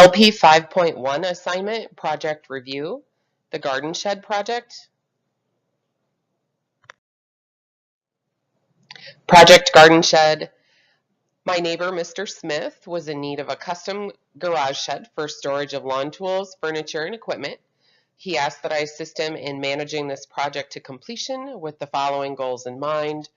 LP 5.1 assignment, project review, the garden shed project. Project garden shed. My neighbor, Mr. Smith, was in need of a custom garage shed for storage of lawn tools, furniture, and equipment. He asked that I assist him in managing this project to completion with the following goals in mind: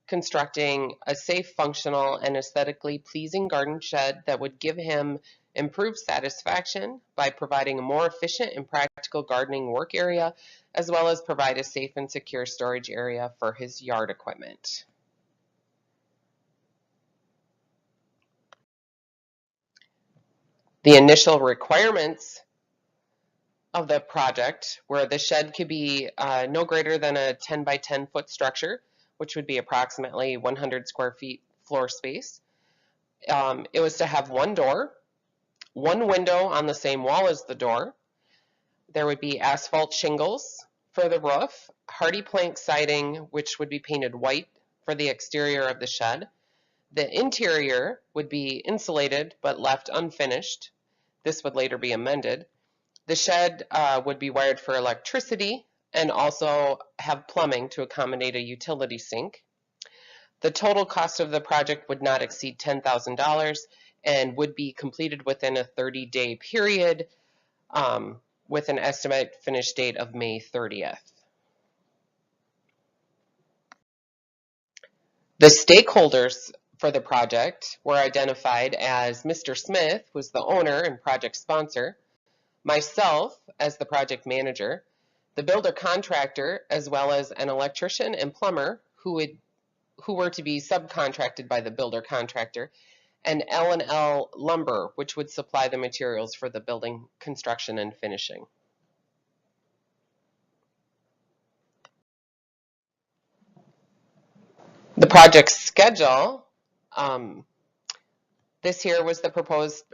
constructing a safe, functional, and aesthetically pleasing garden shed that would give him improved satisfaction by providing a more efficient and practical gardening work area, as well as provide a safe and secure storage area for his yard equipment. The initial requirements of the project were the shed could be no greater than a 10 by 10 foot structure, which would be approximately 100 square feet floor space. It was to have one door, one window on the same wall as the door. There would be asphalt shingles for the roof, hardy plank siding, which would be painted white for the exterior of the shed. The interior would be insulated but left unfinished. This would later be amended. The shed would be wired for electricity and also have plumbing to accommodate a utility sink. The total cost of the project would not exceed $10,000 and would be completed within a 30-day period with an estimated finish date of May 30th. The stakeholders for the project were identified as Mr. Smith, who was the owner and project sponsor, myself as the project manager, the builder contractor, as well as an electrician and plumber who were to be subcontracted by the builder contractor, and L&L Lumber, which would supply the materials for the building construction and finishing. The project schedule. This here was the proposed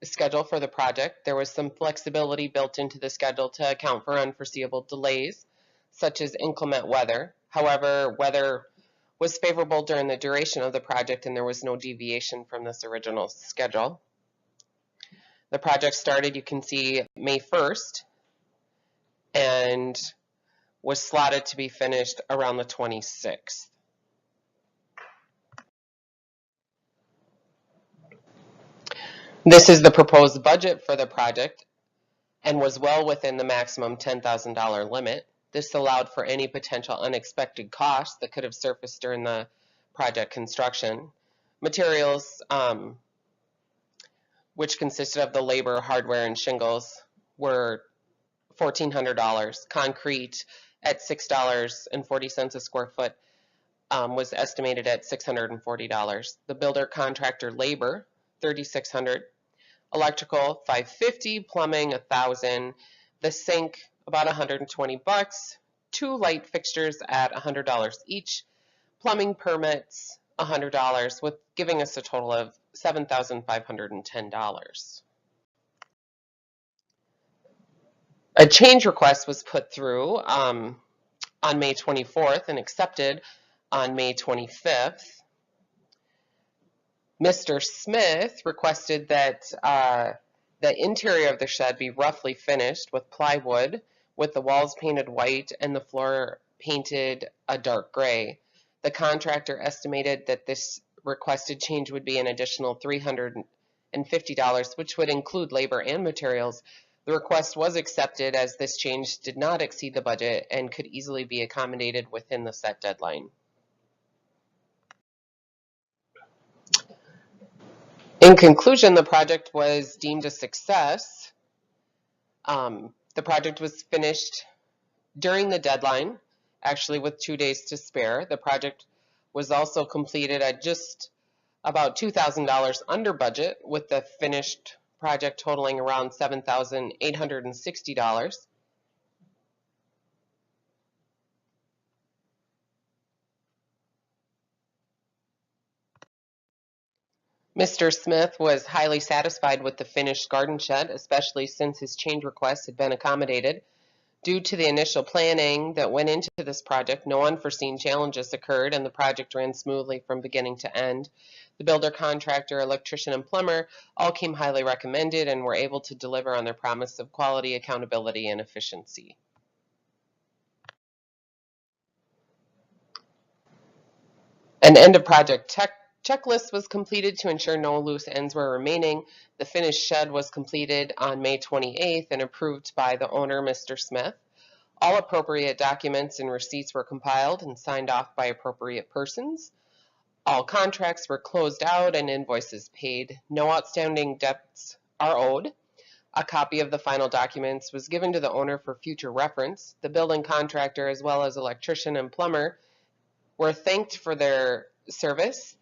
schedule for the project. There was some flexibility built into the schedule to account for unforeseeable delays, such as inclement weather. However, weather was favorable during the duration of the project and there was no deviation from this original schedule. The project started, you can see, May 1st and was slotted to be finished around the 26th. This is the proposed budget for the project and was well within the maximum $10,000 limit. This allowed for any potential unexpected costs that could have surfaced during the project construction. Materials, which consisted of the labor, hardware, and shingles, were $1,400. Concrete at $6.40 a square foot was estimated at $640. The builder contractor labor, $3,600. Electrical, $550, plumbing, $1,000, the sink, about $120, 2 light fixtures at $100 each, plumbing permits, $100, with giving us a total of $7,510. A change request was put through on May 24th and accepted on May 25th. Mr. Smith requested that the interior of the shed be roughly finished with plywood, with the walls painted white and the floor painted a dark gray. The contractor estimated that this requested change would be an additional $350, which would include labor and materials. The request was accepted as this change did not exceed the budget and could easily be accommodated within the set deadline. In conclusion, the project was deemed a success. The project was finished during the deadline, actually with 2 days to spare. The project was also completed at just about $2,000 under budget, with the finished project totaling around $7,860. Mr. Smith was highly satisfied with the finished garden shed, especially since his change request had been accommodated. Due to the initial planning that went into this project, no unforeseen challenges occurred and the project ran smoothly from beginning to end. The builder, contractor, electrician, and plumber all came highly recommended and were able to deliver on their promise of quality, accountability, and efficiency. An end of project checklist was completed to ensure no loose ends were remaining. The finished shed was completed on May 28th and approved by the owner, Mr. Smith. All appropriate documents and receipts were compiled and signed off by appropriate persons. All contracts were closed out and invoices paid. No outstanding debts are owed. A copy of the final documents was given to the owner for future reference. The building contractor, as well as electrician and plumber, were thanked for their service,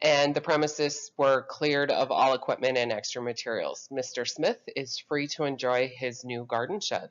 and the premises were cleared of all equipment and extra materials. Mr. Smith is free to enjoy his new garden shed.